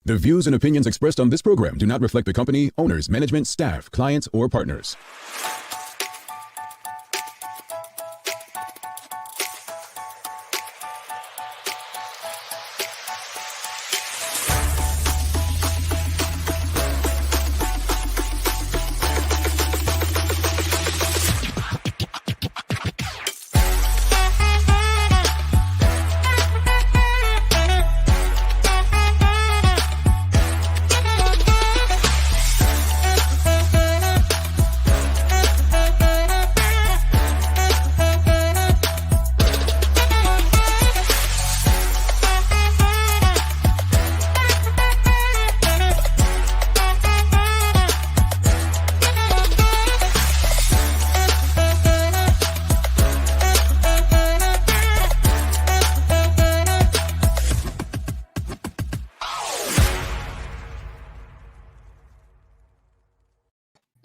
The views and opinions expressed on this program do not reflect the company, owners, management, staff, clients, or partners.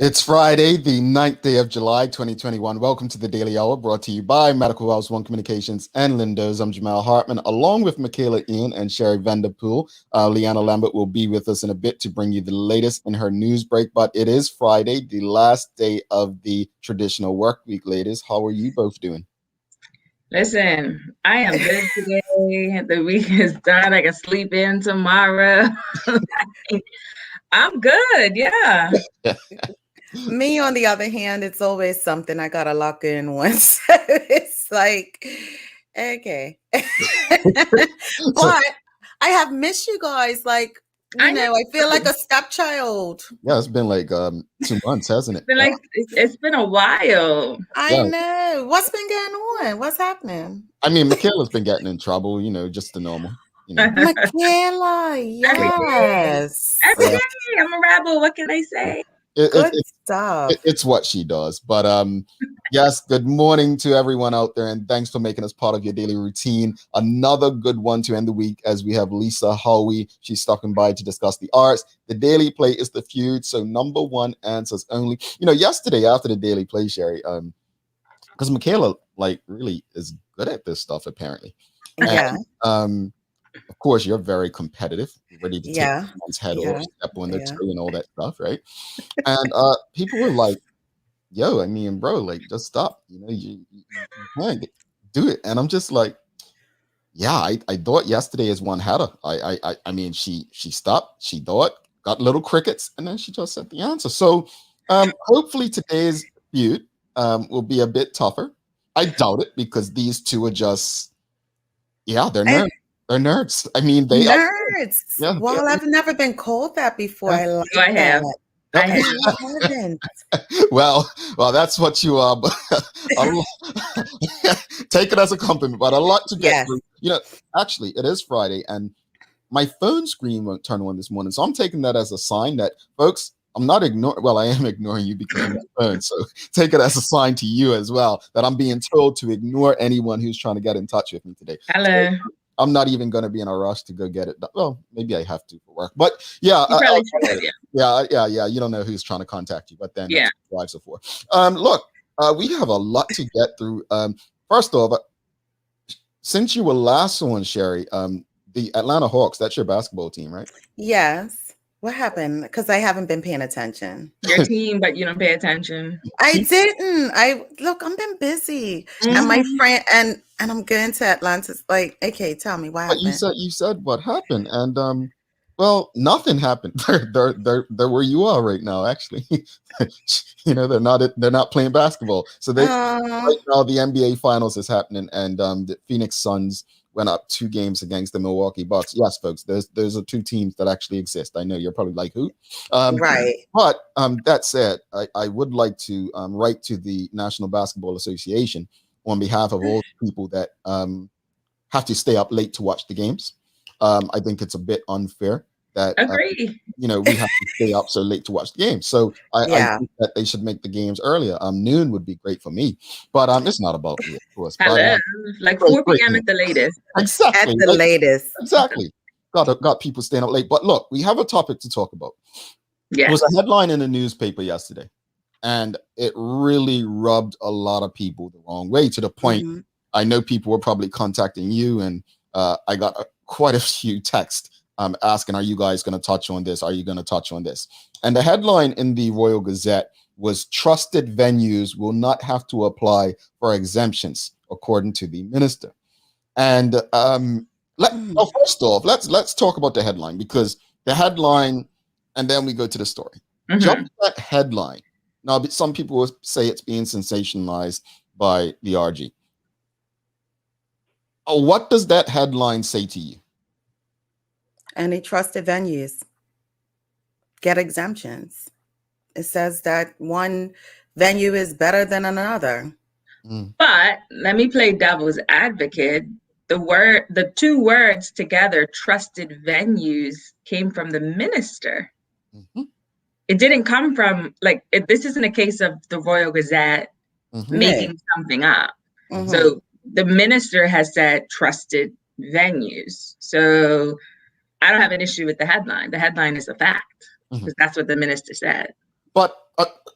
It's Friday, the 9th day of July, 2021. Welcome to the Daily Hour, brought to you by Medical House One Communications and Lindos. I'm Jamal Hartman, along with Michaela Ian and Sherry Vanderpool. Leanna Lambert will be with us in a bit to bring you the latest in her news break, but it is Friday, the last day of the traditional work week, ladies. How are you both doing? Listen, I am good today. The week is done. I can sleep in tomorrow. I'm good, yeah. Me, on the other hand, it's always something I gotta lock in once. It's like, okay. But I have missed you guys. Like, I feel like a stepchild. Yeah, it's been like 2 months, hasn't it? It's been a while. I know. What's been going on? What's happening? I mean, Michaela's been getting in trouble, just the normal. Michaela, yes. Every day, I'm a rebel. What can I say? Good stuff. It's what she does. But yes, good morning to everyone out there, and thanks for making us part of your daily routine. Another good one to end the week as we have Lisa Howie. She's stopping by to discuss the arts. The daily play is the feud, so number one answers only. Yesterday after the daily play, Sherry, because Michaela really is good at this stuff apparently. Yeah. And, of course, you're very competitive, ready to take someone's head off, step on their toe and all that stuff, right? And people were like, yo, bro, just stop. You can't do it. And I'm just like, yeah, I thought yesterday is one header. I mean, she stopped, she thought, got little crickets, and then she just said the answer. So hopefully today's feud will be a bit tougher. I doubt it because these two are just, they're nerds. They're nerds. I mean, they nerds. Yeah, well, I've never been called that before. I have. Well, that's what you are. Take it as a compliment, but a lot to get through. Actually, it is Friday, and my phone screen won't turn on this morning, so I'm taking that as a sign that, folks, I'm not ignoring. Well, I am ignoring you because of my phone. So take it as a sign to you as well that I'm being told to ignore anyone who's trying to get in touch with me today. Hello. So, I'm not even going to be in a rush to go get it done. Well, maybe I have to for work, but yeah. You don't know who's trying to contact you, but then that's what wives are for. Look, we have a lot to get through. First off, since you were last on, Sherry, the Atlanta Hawks, that's your basketball team, right? Yes. What happened? Because I haven't been paying attention. Your team, but you don't pay attention. I didn't. I've been busy. Mm-hmm. And my friend and I'm going to Atlanta. Like, okay, tell me what happened. You said what happened, and well, nothing happened. They're where you are right now. Actually, they're not playing basketball. So right now the NBA Finals is happening, and the Phoenix Suns went up 2 games against the Milwaukee Bucks. Yes, folks, those are 2 teams that actually exist. I know you're probably like, who? Right. But that said, I would like to write to the National Basketball Association on behalf of all the people that have to stay up late to watch the games. I think it's a bit unfair that agree. We have to stay up so late to watch the game. So I think that they should make the games earlier. Noon would be great for me, but it's not about me, of course. Like 4 p.m. at the latest. Exactly. At the latest. Exactly. Got people staying up late. But look, we have a topic to talk about. Yeah. It was a headline in the newspaper yesterday, and it really rubbed a lot of people the wrong way, to the point I know people were probably contacting you, and I got quite a few texts asking, are you guys going to touch on this? Are you going to touch on this? And the headline in the Royal Gazette was trusted venues will not have to apply for exemptions, according to the minister. And first off, let's talk about the headline, because the headline, and then we go to the story. Jump to that headline. Now, some people will say it's being sensationalized by the RG. What does that headline say to you? Any trusted venues get exemptions. It says that one venue is better than another. But let me play devil's advocate. The two words together, trusted venues, came from the minister. It didn't come from, this isn't a case of the Royal Gazette making something up. So the minister has said trusted venues. So I don't have an issue with the headline. The headline is a fact, because that's what the minister said. But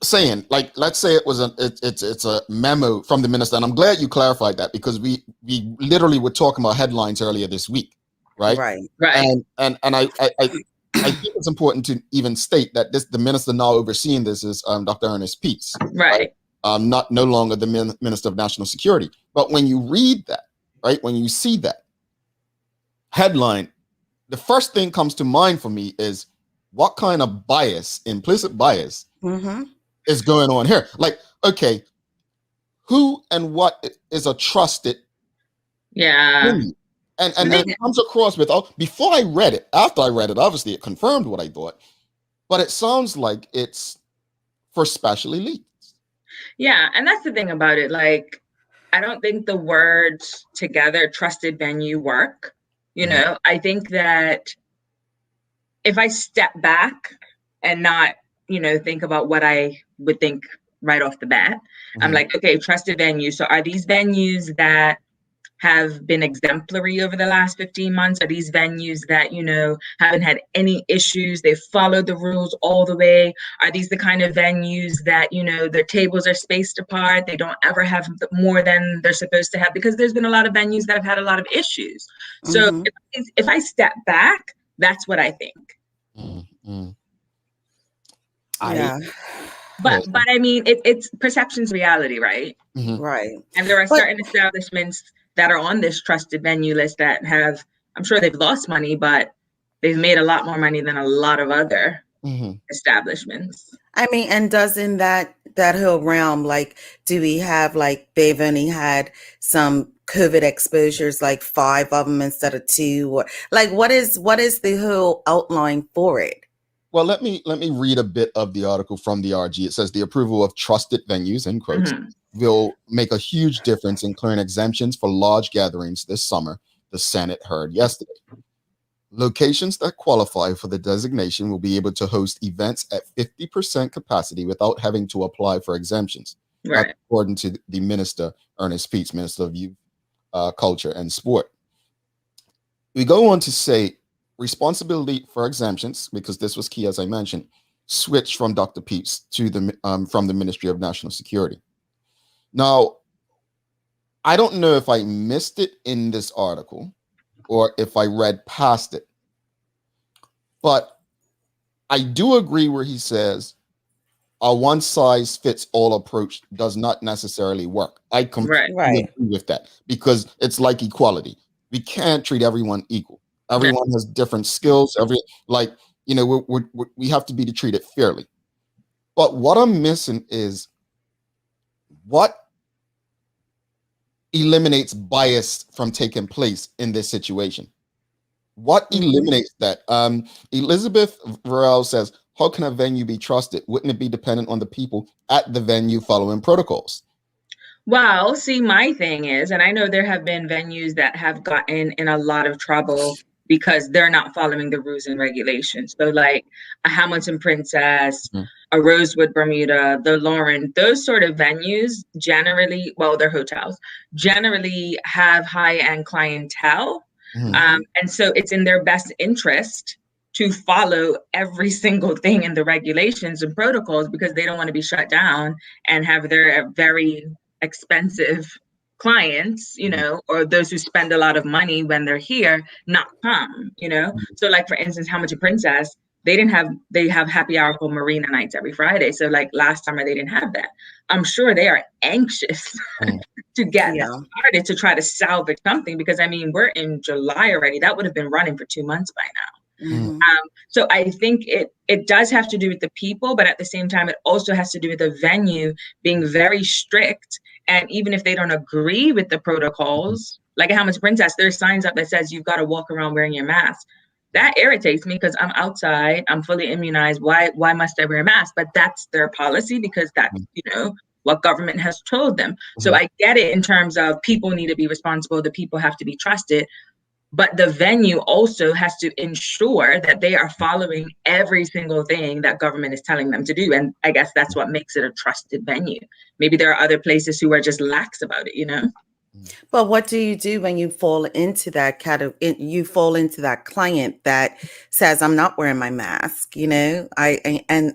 saying, let's say it was it's a memo from the minister, and I'm glad you clarified that, because we literally were talking about headlines earlier this week, right? Right. And I think it's important to even state that the minister now overseeing this is Dr. Ernest Peets, right? No longer the Minister of National Security. But when you read that, right, when you see that headline, the first thing comes to mind for me is, what kind of bias, implicit bias, is going on here? Okay, who and what is a trusted? Venue? And then it comes across with, before I read it, after I read it, obviously it confirmed what I thought, but it sounds like it's for special elites. Yeah, and that's the thing about it. I don't think the words together, trusted venue, work. I think that if I step back and not, think about what I would think right off the bat, I'm like, okay, trusted venues. So are these venues that have been exemplary over the last 15 months? Are these venues that, haven't had any issues? They've followed the rules all the way? Are these the kind of venues that, their tables are spaced apart? They don't ever have more than they're supposed to have? Because there's been a lot of venues that have had a lot of issues. So if I step back, that's what I think. But I mean, it's perception's reality, right? Right. And there are certain establishments that are on this trusted venue list that have, I'm sure they've lost money, but they've made a lot more money than a lot of other establishments. I mean, and doesn't that whole realm, do we have, they've only had some COVID exposures, 5 of them instead of 2, or what is the whole outline for it? Well, let me read a bit of the article from the RG. It says the approval of trusted venues, in quotes, will make a huge difference in clearing exemptions for large gatherings this summer, the Senate heard yesterday. Locations that qualify for the designation will be able to host events at 50% capacity without having to apply for exemptions, according to the minister, Ernest Peets, Minister of Youth, Culture and Sport. We go on to say responsibility for exemptions, because this was key, as I mentioned, switched from Dr. Peets to from the Ministry of National Security. Now, I don't know if I missed it in this article or if I read past it, but I do agree where he says a one-size-fits-all approach does not necessarily work. I completely agree with that, because it's like equality. We can't treat everyone equal. Everyone has different skills. We have to be treated fairly. But what I'm missing is what eliminates bias from taking place in this situation. What eliminates that? Elizabeth Varel says, how can a venue be trusted? Wouldn't it be dependent on the people at the venue following protocols? Well, see, my thing is, and I know there have been venues that have gotten in a lot of trouble because they're not following the rules and regulations. So like a Hamilton Princess, a Rosewood Bermuda, the Lauren, those sort of venues generally, well, they're hotels, generally have high-end clientele. And so it's in their best interest to follow every single thing in the regulations and protocols, because they don't want to be shut down and have their very expensive clients, you know, or those who spend a lot of money when they're here not come, you know? So like, for instance, How Much a Princess, they have happy hour for Marina nights every Friday. So like last summer, they didn't have that. I'm sure they are anxious to get that started, to try to salvage something, because I mean, we're in July already. That would have been running for 2 months by now. So I think it does have to do with the people, but at the same time, it also has to do with the venue being very strict. And even if they don't agree with the protocols, like at How Much Princess, there's signs up that says you've got to walk around wearing your mask. That irritates me because I'm outside, I'm fully immunized. Why must I wear a mask? But that's their policy, because that's, you know, what government has told them. So I get it in terms of people need to be responsible, the people have to be trusted. But the venue also has to ensure that they are following every single thing that government is telling them to do. And I guess that's what makes it a trusted venue. Maybe there are other places who are just lax about it, you know? But what do you do when you fall into that category? You fall into that client that says, "I'm not wearing my mask," you know, I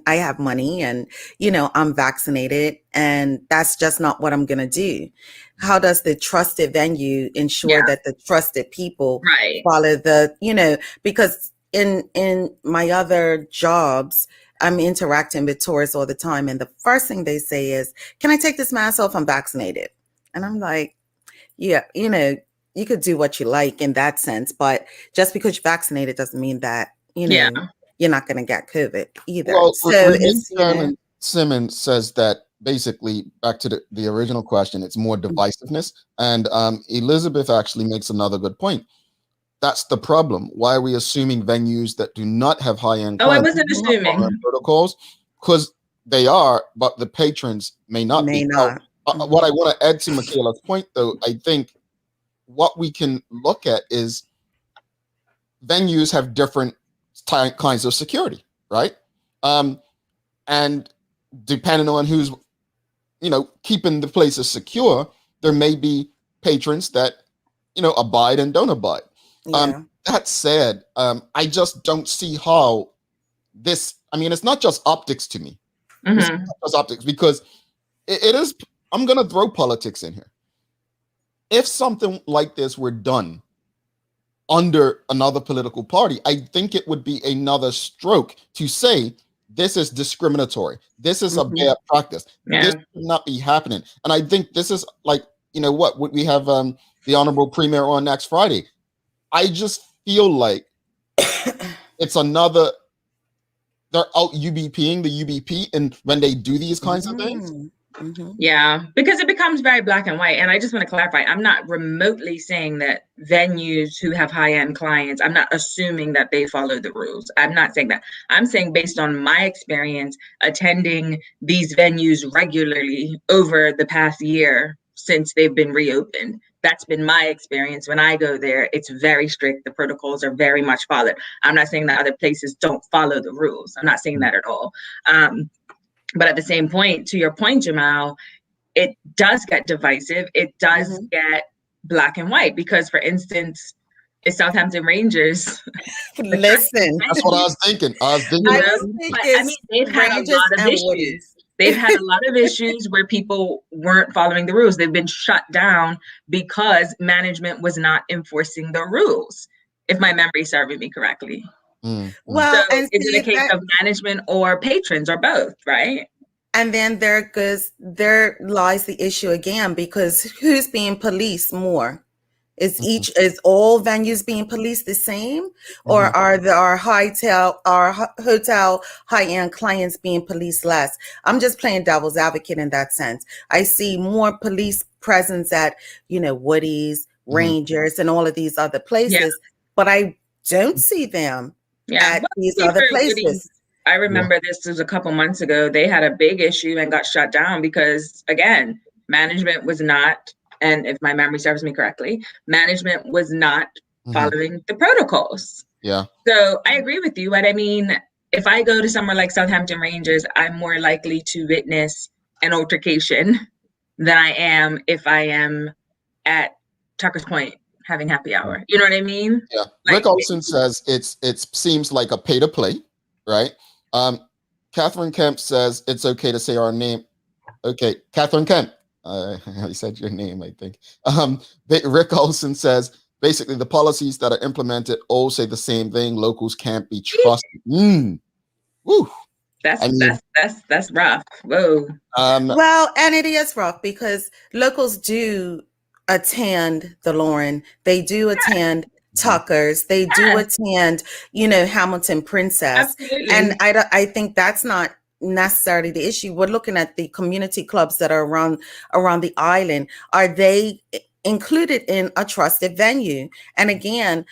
have money, and you know, I'm vaccinated, and that's just not what I'm gonna do. How does the trusted venue ensure that the trusted people follow the, you know, because in my other jobs, I'm interacting with tourists all the time, and the first thing they say is, "Can I take this mask off? I'm vaccinated." And I'm like, yeah, you know, you could do what you like in that sense, but just because you're vaccinated doesn't mean that, you know, you're not going to get COVID either. Well, so it's, Simmons says that basically, back to the original question, it's more divisiveness. And Elizabeth actually makes another good point. That's the problem. Why are we assuming venues that do not have high-end I wasn't assuming protocols? Because they are, but the patrons may not be. What I want to add to Michaela's point, though, I think what we can look at is venues have different kinds of security, right? And depending on who's, you know, keeping the places secure, there may be patrons that, you know, abide and don't abide. That said, I just don't see how this, I mean, it's not just optics to me. It's not just optics, because it is, I'm going to throw politics in here. If something like this were done under another political party, I think it would be another stroke to say this is discriminatory. This is a bad practice. This should not be happening. And I think this is like, you know what, we have the Honorable Premier on next Friday. I just feel like it's another, they're out UBPing the UBP, and when they do these kinds of things. Yeah, because it becomes very black and white. And I just want to clarify, I'm not remotely saying that venues who have high-end clients, I'm not assuming that they follow the rules. I'm not saying that. I'm saying based on my experience attending these venues regularly over the past year since they've been reopened. That's been my experience. When I go there, it's very strict. The protocols are very much followed. I'm not saying that other places don't follow the rules. I'm not saying that at all. But at the same point, to your point, Jamal, it does get divisive. It does get black and white, because, for instance, the Southampton Rangers. Listen, that's what I was thinking. I mean, they've had a lot of issues. They've had a lot of issues where people weren't following the rules. They've been shut down because management was not enforcing the rules, if my memory is serving me correctly. Well, so is it a case of management or patrons or both, right? And then there lies the issue again, because who's being policed more? Is all venues being policed the same, or are our hotel high-end clients being policed less? I'm just playing devil's advocate in that sense. I see more police presence at, you know, Woody's, Rangers, and all of these other places, but I don't see them at these other places. I remember this was a couple months ago. They had a big issue and got shut down because, again, management was not, and if my memory serves me correctly, management was not following the protocols. So I agree with you. But I mean, if I go to somewhere like Southampton Rangers, I'm more likely to witness an altercation than I am if I am at Tucker's Point having happy hour. You know what I mean? Yeah. Rick Olson says it seems like a pay to play, right? Catherine Kemp says it's okay to say our name. Okay, Catherine Kemp, I said your name, I think. Rick Olson says, basically, the policies that are implemented all say the same thing. Locals can't be trusted. Woo. That's rough. Whoa. Well, and it is rough because locals do attend the Lauren. They do attend Tucker's. They do attend, Hamilton Princess. Absolutely. And I think that's not necessarily the issue. We're looking at the community clubs that are around the island. Are they included in a trusted venue? And again,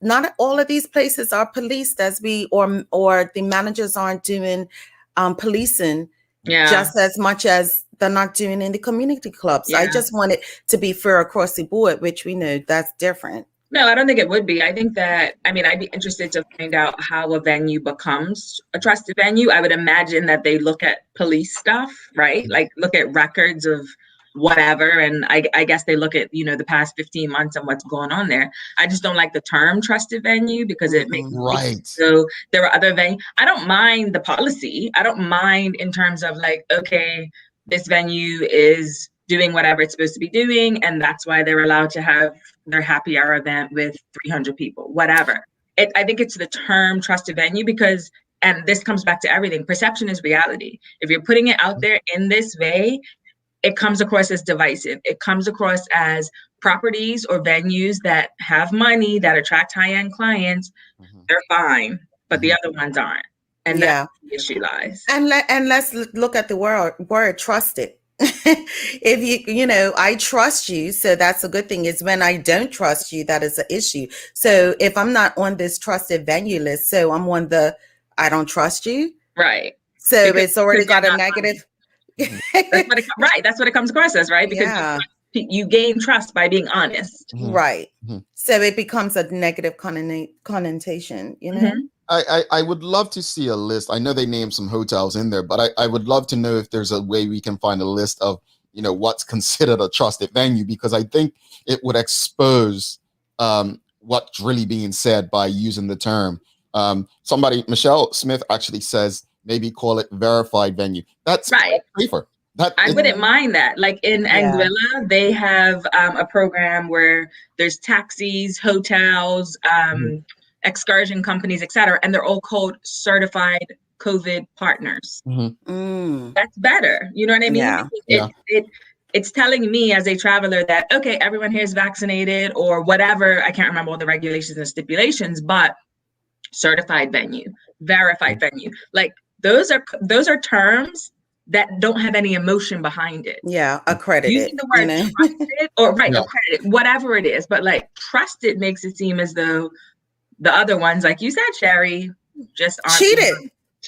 not all of these places are policed or the managers aren't doing policing just as much as they're not doing in the community clubs. Yeah. I just want it to be fair across the board, which we know that's different. No, I don't think it would be. I think that, I'd be interested to find out how a venue becomes a trusted venue. I would imagine that they look at police stuff, right? Like look at records of whatever. And I guess they look at, the past 15 months and what's going on there. I just don't like the term trusted venue because it makes right. So there are other venues. I don't mind the policy. I don't mind in terms of like, okay, this venue is doing whatever it's supposed to be doing. And that's why they're allowed to have their happy hour event with 300 people, whatever. I think it's the term trusted venue because, and this comes back to everything, perception is reality. If you're putting it out there in this way, it comes across as divisive. It comes across as properties or venues that have money, that attract high-end clients. They're fine, but the other ones aren't. And that's where the issue lies. And let's look at the word trusted. If I trust you, so that's a good thing. Is when I don't trust you, that is an issue. So if I'm not on this trusted venue list, so I'm on the I don't trust you. Right. So because it's already got a negative. That's what it comes across as, right? Because you gain trust by being honest. Right. So it becomes a negative connotation, I would love to see a list. I know they named some hotels in there, but I would love to know if there's a way we can find a list of, what's considered a trusted venue, because I think it would expose what's really being said by using the term. Michelle Smith actually says, maybe call it verified venue. That's right. Safer. I wouldn't mind that. Like in Anguilla, they have a program where there's taxis, hotels, excursion companies, etc., and they're all called certified COVID partners. That's better. You know what I mean? Yeah. It's telling me as a traveler that, okay, everyone here is vaccinated or whatever. I can't remember all the regulations and stipulations, but certified venue, verified venue. Like those are terms that don't have any emotion behind it. Yeah, accredited. Using the word trusted or accredited, whatever it is, but like trusted makes it seem as though the other ones, like you said, Sherry, just aren't cheated.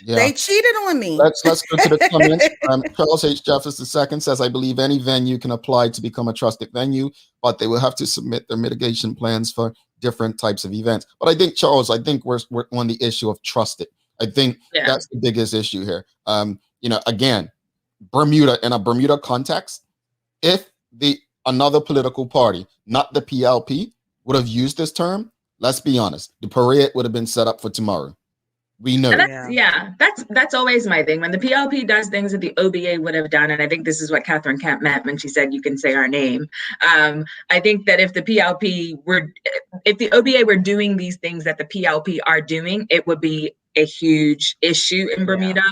They cheated on me. Let's go to the comments. Charles H. Jeffers II says, I believe any venue can apply to become a trusted venue, but they will have to submit their mitigation plans for different types of events. But I think, Charles, we're on the issue of trusted. I think that's the biggest issue here. Again, Bermuda, in a Bermuda context, if another political party, not the PLP, would have used this term, let's be honest, the parade would have been set up for tomorrow. We know. That's always my thing. When the PLP does things that the OBA would have done, and I think this is what Catherine Kemp meant when she said you can say our name. I think that if the OBA were doing these things that the PLP are doing, it would be a huge issue in Bermuda.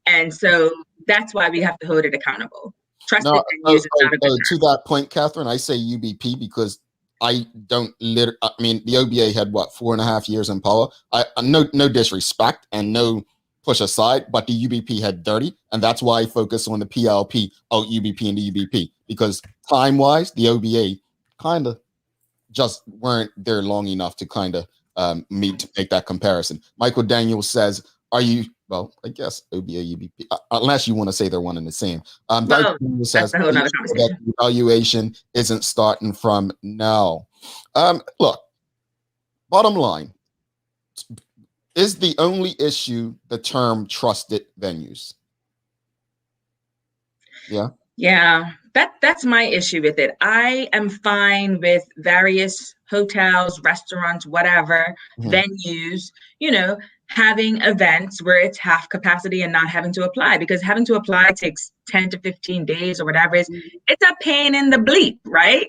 And so that's why we have to hold it accountable. Trusted venues is not a good to that point, Catherine, I say UBP because the OBA had 4.5 years in power. No disrespect and no push aside, but the UBP had 30, and that's why I focus on the PLP, UBP and the UBP, because time-wise, the OBA kind of just weren't there long enough to kind of make that comparison. Michael Daniels says, I guess OBA, UBP, unless you want to say they're one and the same. Says that evaluation isn't starting from now. Look, bottom line, is the only issue the term trusted venues? Yeah, that's my issue with it. I am fine with various hotels, restaurants, whatever, venues, having events where it's half capacity and not having to apply, because having to apply takes 10 to 15 days or whatever it is. It's a pain in the bleep, right?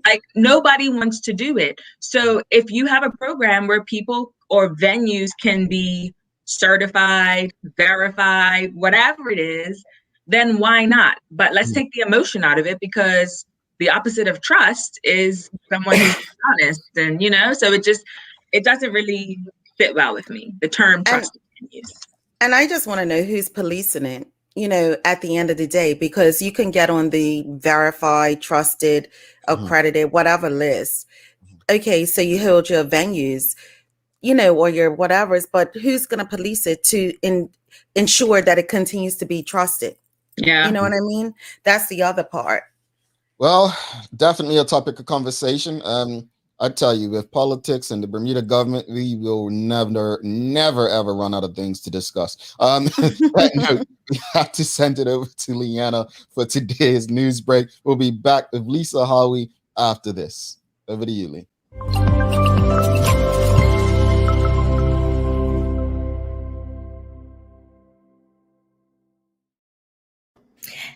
Like nobody wants to do it. So if you have a program where people or venues can be certified, verified, whatever it is, then why not? But let's take the emotion out of it, because the opposite of trust is someone who's honest. And, so it doesn't really fit well with me, the term trusted venues. And I just want to know who's policing it, at the end of the day, because you can get on the verified, trusted, accredited, whatever list. Okay, so you hold your venues, or your whatever's, but who's going to police it to ensure that it continues to be trusted? Yeah. You know what I mean? That's the other part. Well, definitely a topic of conversation. I tell you, with politics and the Bermuda government, we will never, ever run out of things to discuss. That note, we have to send it over to Leanna for today's news break. We'll be back with Lisa Howie after this. Over to you, Lee.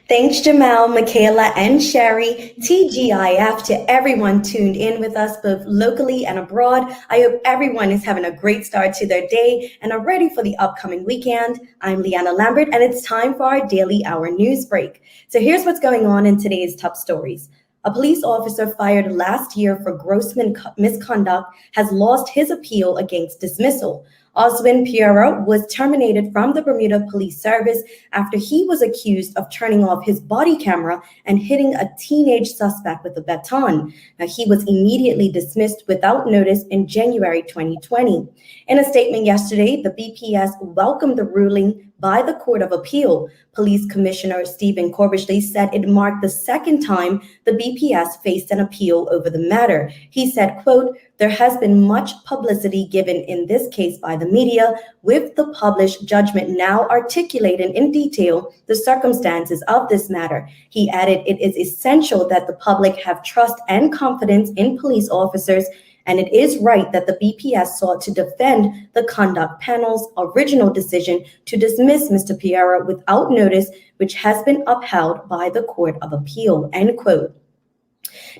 Thanks, Jamal, Michaela, and Sherry. TGIF to everyone tuned in with us both locally and abroad. I hope everyone is having a great start to their day and are ready for the upcoming weekend. I'm Leanna Lambert, and it's time for our daily hour news break. So here's what's going on in today's top stories. A police officer fired last year for gross misconduct has lost his appeal against dismissal. Oswin Piera was terminated from the Bermuda Police Service after he was accused of turning off his body camera and hitting a teenage suspect with a baton. Now, he was immediately dismissed without notice in January 2020. In a statement yesterday, the BPS welcomed the ruling by the Court of Appeal. Police Commissioner Stephen Corbishley said it marked the second time the BPS faced an appeal over the matter. He said, quote, "There has been much publicity given in this case by the media, with the published judgment now articulating in detail the circumstances of this matter." He added, "It is essential that the public have trust and confidence in police officers, and it is right that the BPS sought to defend the conduct panel's original decision to dismiss Mr. Piera without notice, which has been upheld by the Court of Appeal," end quote.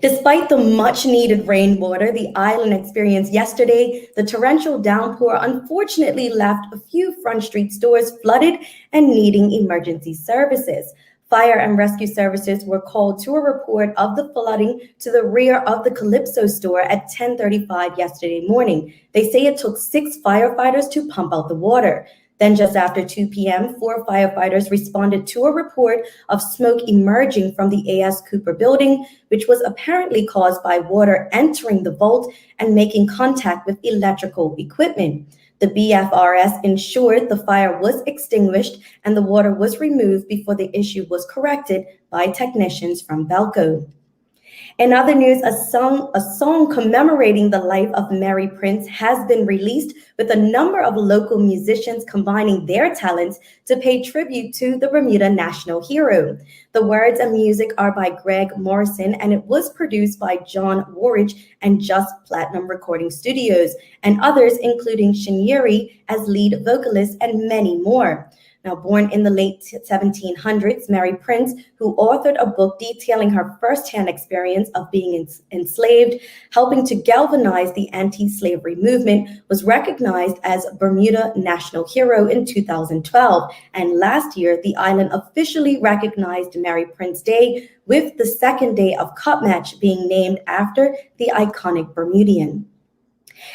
Despite the much-needed rainwater the island experienced yesterday, the torrential downpour unfortunately left a few Front Street stores flooded and needing emergency services. Fire and rescue services were called to a report of the flooding to the rear of the Calypso store at 10:35 yesterday morning. They say it took 6 firefighters to pump out the water. Then just after 2 p.m., 4 firefighters responded to a report of smoke emerging from the A.S. Cooper building, which was apparently caused by water entering the vault and making contact with electrical equipment. The BFRS ensured the fire was extinguished and the water was removed before the issue was corrected by technicians from Belco. In other news, a song commemorating the life of Mary Prince has been released, with a number of local musicians combining their talents to pay tribute to the Bermuda national hero. The words and music are by Greg Morrison, and it was produced by John Warridge and Just Platinum Recording Studios, and others including Shinieri as lead vocalist and many more. Now, born in the late 1700s, Mary Prince, who authored a book detailing her firsthand experience of being enslaved, helping to galvanize the anti-slavery movement, was recognized as Bermuda National Hero in 2012. And last year, the island officially recognized Mary Prince Day, with the second day of Cup Match being named after the iconic Bermudian.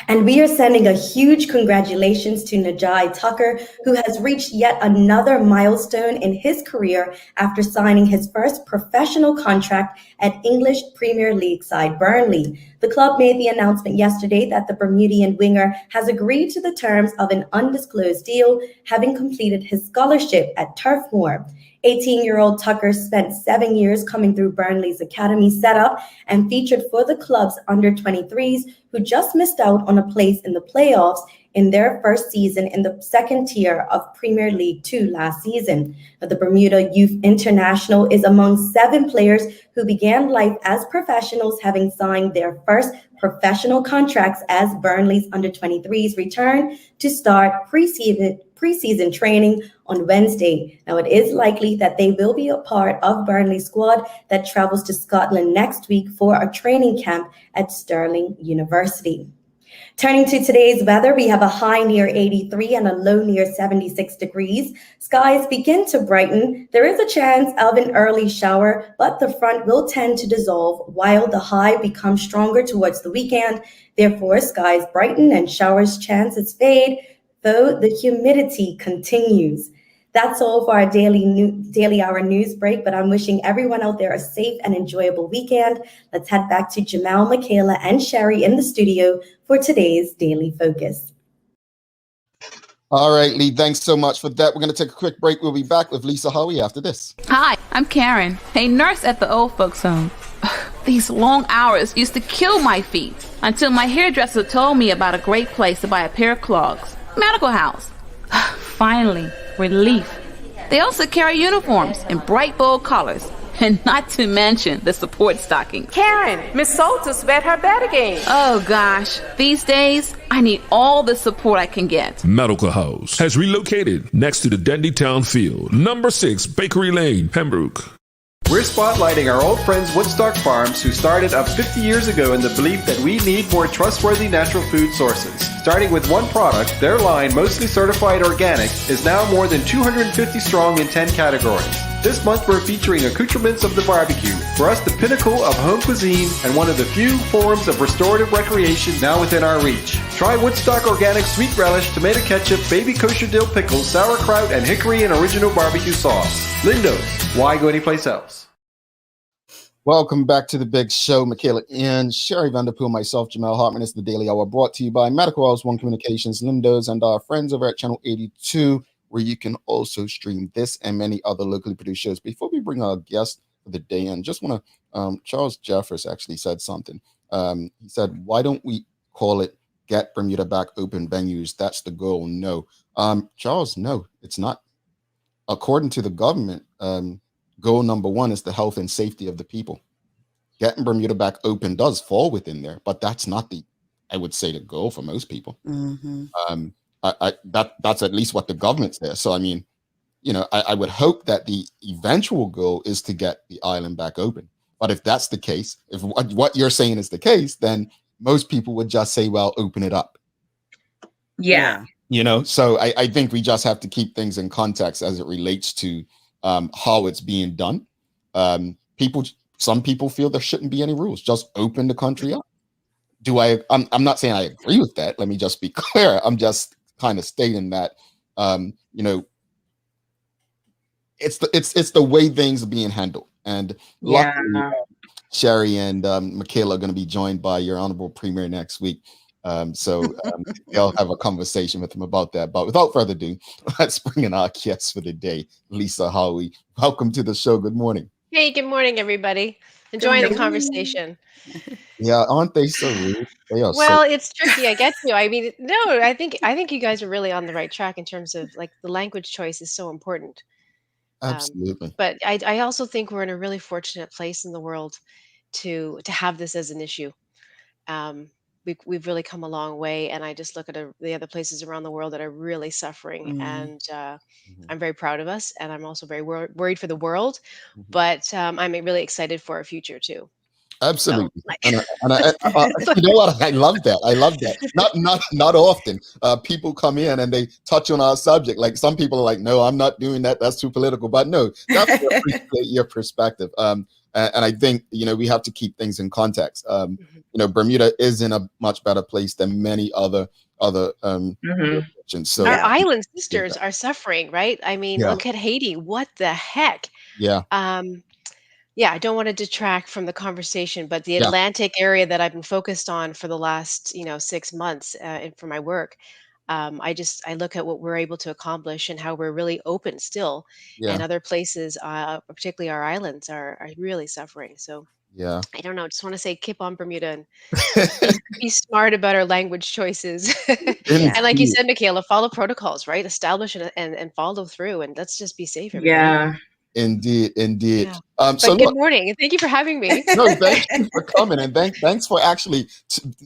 And we are sending a huge congratulations to Najai Tucker, who has reached yet another milestone in his career after signing his first professional contract at English Premier League side Burnley. The club made the announcement yesterday that the Bermudian winger has agreed to the terms of an undisclosed deal, having completed his scholarship at Turf Moor. 18-year-old Tucker spent 7 years coming through Burnley's academy setup and featured for the club's under-23s, who just missed out on a place in the playoffs in their first season in the second tier of Premier League 2 last season. Now, the Bermuda Youth International is among 7 players who began life as professionals, having signed their first professional contracts as Burnley's under-23s return to start preseason training on Wednesday. Now, it is likely that they will be a part of Burnley's squad that travels to Scotland next week for a training camp at Stirling University. Turning to today's weather, we have a high near 83 and a low near 76 degrees. Skies begin to brighten. There is a chance of an early shower, but the front will tend to dissolve while the high becomes stronger towards the weekend. Therefore, skies brighten and showers chances fade, though the humidity continues. That's all for our daily hour news break, but I'm wishing everyone out there a safe and enjoyable weekend. Let's head back to Jamal, Michaela, and Sherry in the studio for today's Daily Focus. All right, Lee, thanks so much for that. We're going to take a quick break. We'll be back with Lisa Howie after this. Hi, I'm Karen, a nurse at the old folks home. These long hours used to kill my feet until my hairdresser told me about a great place to buy a pair of clogs. Medical House. Finally, relief. They also carry uniforms in bright, bold colors, and not to mention the support stockings. Karen, Miss Saltus bet her bet again. Oh gosh, these days, I need all the support I can get. Medical House has relocated next to the Dendy Town Field, number 6 Bakery Lane, Pembroke. We're spotlighting our old friends Woodstock Farms, who started up 50 years ago in the belief that we need more trustworthy natural food sources. Starting with one product, their line, mostly certified organic, is now more than 250 strong in 10 categories. This month we're featuring accoutrements of the barbecue, for us the pinnacle of home cuisine and one of the few forms of restorative recreation now within our reach. Try Woodstock Organic Sweet Relish, Tomato Ketchup, Baby Kosher Dill Pickles, Sauerkraut, and Hickory and Original Barbecue Sauce. Lindo's, why go anyplace else? Welcome back to the big show. Michaela and Sherry Vanderpool, myself, Jamal Hartman. It's the Daily Hour brought to you by Medical House, One Communications, Lindo's, and our friends over at Channel 82, where you can also stream this and many other locally produced shows. Before we bring our guest for the day in, just want to, Charles Jeffers actually said something. He said, why don't we call it Get Bermuda Back Open Venues? That's the goal. No. Charles, no, it's not. According to the government, goal number 1 is the health and safety of the people. Getting Bermuda back open does fall within there, but that's not I would say, the goal for most people. Mm-hmm. That's at least what the government says. So, I mean, I would hope that the eventual goal is to get the island back open. But if that's the case, if what you're saying is the case, then most people would just say, well, open it up. Yeah. So I think we just have to keep things in context as it relates to how it's being done. Some people feel there shouldn't be any rules. Just open the country up. I'm not saying I agree with that. Let me just be clear. I'm just kind of stating that, it's the way things are being handled. And luckily, Sherry and Michaela are going to be joined by your Honorable Premier next week. So they'll have a conversation with him about that. But without further ado, let's bring in our guest for the day, Lisa Howie. Welcome to the show. Good morning. Hey, good morning, everybody. Enjoying the conversation. Yeah, aren't they so rude? They are. Well, it's tricky. I get you. I mean, no, I think you guys are really on the right track in terms of like the language choice is so important. Absolutely. But I also think we're in a really fortunate place in the world to have this as an issue. We've really come a long way, and I just look at the other places around the world that are really suffering, and I'm very proud of us, and I'm also very worried for the world, but I'm really excited for our future too. Absolutely. So, you know what? I love that. I love that. Not often people come in and they touch on our subject. Like some people are like, no, I'm not doing that. That's too political. But no, definitely appreciate your perspective. And I think, we have to keep things in context. Bermuda is in a much better place than many other regions. So our island sisters are suffering, right? I mean, look at Haiti. What the heck? Yeah. I don't want to detract from the conversation, but the Atlantic area that I've been focused on for the last, 6 months for my work, I look at what we're able to accomplish and how we're really open still, Yeah. and other places, particularly our islands, are really suffering. So Yeah. I don't know. Just want to say, keep on Bermuda, and be smart about our language choices. And Yeah. like you Indeed. said, Michaela, follow protocols, right? Establish and follow through, and let's just be safe, everybody. Yeah. Indeed. Indeed. Yeah. So But good look, morning, and thank you for having me. no, thank you for coming, and thanks for actually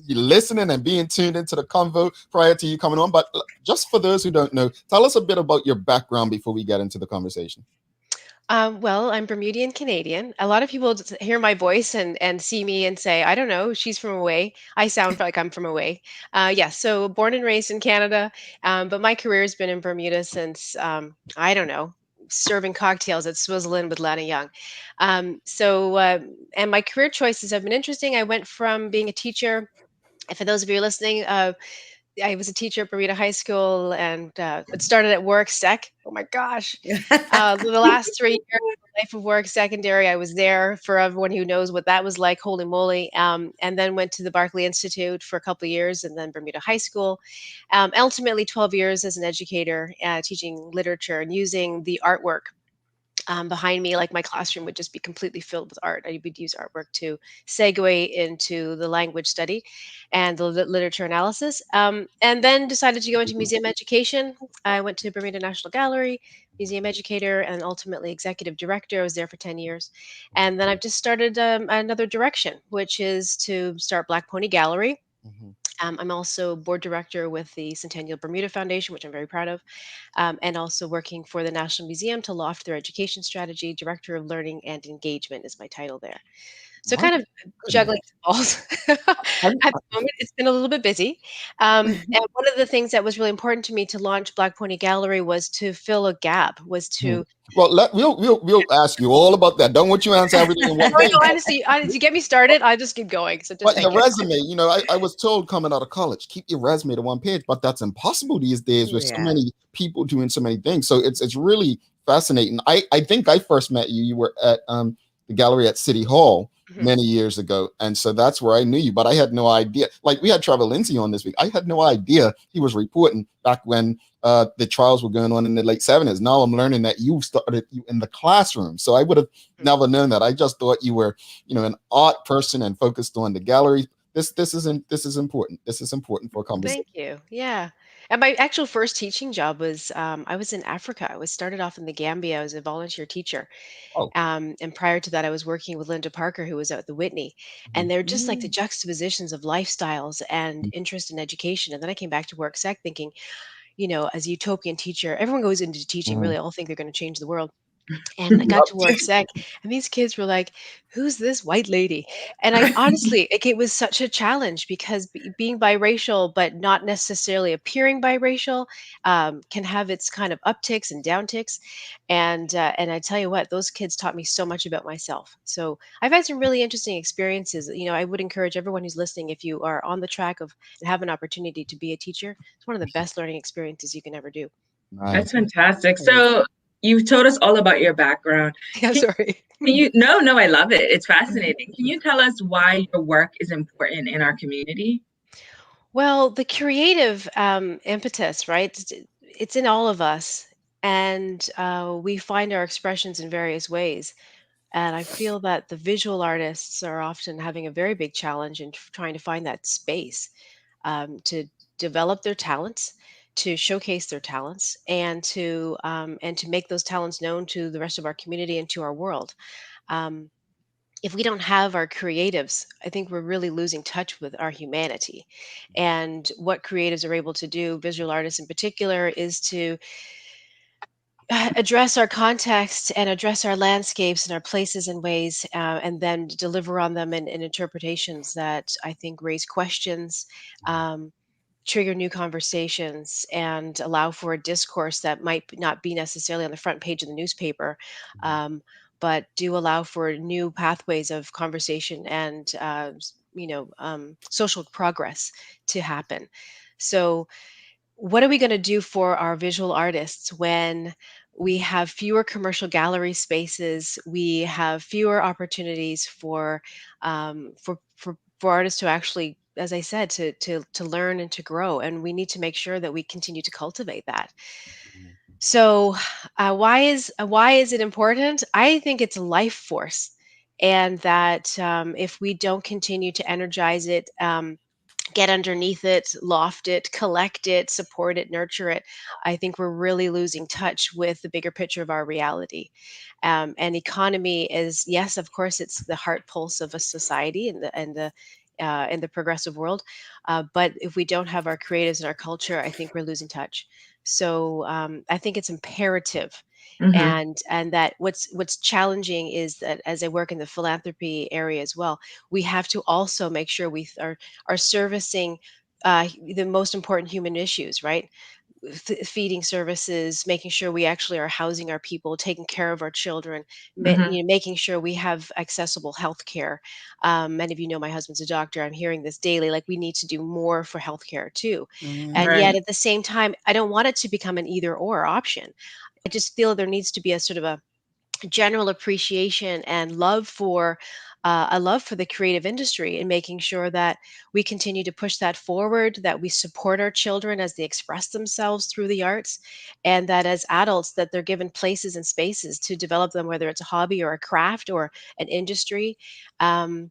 listening and being tuned into the convo prior to you coming on. But just for those who don't know, tell us a bit about your background before we get into the conversation. Well, I'm Bermudian Canadian. A lot of people just hear my voice and see me and say, I don't know, she's from away. I sound like I'm from away. Yeah, so born and raised in Canada, but my career has been in Bermuda since, I don't know, serving cocktails at Switzerland with Lana Young. And my career choices have been interesting. I went from being a teacher, and for those of you listening, I was a teacher at Bermuda High School, and it started at Work Sec. Oh my gosh. The last 3 years of Life of Work Secondary, I was there for everyone who knows what that was like, holy moly. And then went to the Barclay Institute for a couple of years, and then Bermuda High School. Ultimately, 12 years as an educator, teaching literature and using the artwork behind me. Like, my classroom would just be completely filled with art. I would use artwork to segue into the language study and the literature analysis. And then decided to go into museum education. I went to Bermuda National Gallery, museum educator, and ultimately executive director. I was there for 10 years. And then I've just started another direction, which is to start Black Pony Gallery. Mhm. I'm also board director with the Centennial Bermuda Foundation, which I'm very proud of, and also working for the National Museum to loft their education strategy. Director of Learning and Engagement is my title there. So My kind of goodness. juggling some balls. I'm- At the moment, it's been a little bit busy. And one of the things that was really important to me to launch Black Pony Gallery was to fill a gap, was Mhm. to Well, we'll ask you all about that. Don't want you to answer everything in one oh page. no, honestly, you get me started, I just keep going. So just But thank your you. resume, I was told coming out of college, keep your resume to one page, but that's impossible these days with so Yeah. many people doing so many things. So it's really fascinating. I think I first met you. You were at the gallery at City Hall Mhm. many years ago, and so that's where I knew you. But I had no idea. Like, we had Trevor Lindsay on this week. I had no idea he was reporting back when the trials were going on in the late 70s. Now I'm learning that you started in the classroom. So I would have never known that. I just thought you were, an art person and focused on the gallery. This is important. This is important for a conversation. Thank you. Yeah. And my actual first teaching job was, I was in Africa. I was started off in the Gambia. I was a volunteer teacher. Oh, And prior to that, I was working with Linda Parker, who was at the Whitney. And they're just like the Mm. juxtapositions of lifestyles and interest in education. And then I came back to work sec thinking, as a utopian teacher, everyone goes into teaching, mhm. really all think they're going to change the world. And I got to work sec, and these kids were like, "Who's this white lady?" And I honestly, like, it was such a challenge because being biracial, but not necessarily appearing biracial, can have its kind of upticks and downticks. And I tell you what, those kids taught me so much about myself. So I've had some really interesting experiences. I would encourage everyone who's listening, if you are on the track of and have an opportunity to be a teacher, it's one of the best learning experiences you can ever do. That's Nice. fantastic. Great. So you've told us all about your background. Yeah, Can, sorry. can you, no, I love it. It's fascinating. Can you tell us why your work is important in our community? Well, the creative impetus, right? It's in all of us, and we find our expressions in various ways. And I feel that the visual artists are often having a very big challenge in trying to find that space to develop their talents, to showcase their talents, and to make those talents known to the rest of our community and to our world. Um, if we don't have our creatives, I think we're really losing touch with our humanity. And what creatives are able to do, visual artists in particular, is to address our context and address our landscapes and our places and ways, and then deliver on them in interpretations that I think raise questions, um, trigger new conversations, and allow for a discourse that might not be necessarily on the front page of the newspaper, um, but do allow for new pathways of conversation and social progress to happen. So what are we going to do for our visual artists when we have fewer commercial gallery spaces, we have fewer opportunities for artists to actually as I said, to learn and to grow, and we need to make sure that we continue to cultivate that. Mhm. So, why is it important? I think it's a life force, and that if we don't continue to energize it, get underneath it, loft it, collect it, support it, nurture it, I think we're really losing touch with the bigger picture of our reality. And economy is, yes, of course, it's the heart pulse of a society and the progressive world. But if we don't have our creatives and our culture, I think we're losing touch. So I think it's imperative. Mm-hmm. And that what's challenging is that as I work in the philanthropy area as well, we have to also make sure are servicing the most important human issues, right? Feeding services, making sure we actually are housing our people, taking care of our children, Mm-hmm. making sure we have accessible health care. Many of you know my husband's a doctor. I'm hearing this daily. Like, we need to do more for healthcare too. And Mm-hmm. yet Right. at the same time, I don't want it to become an either or option. I just feel there needs to be a sort of a general appreciation and love for a love for the creative industry, and making sure that we continue to push that forward, that we support our children as they express themselves through the arts, and that as adults that they're given places and spaces to develop them, whether it's a hobby or a craft or an industry. um,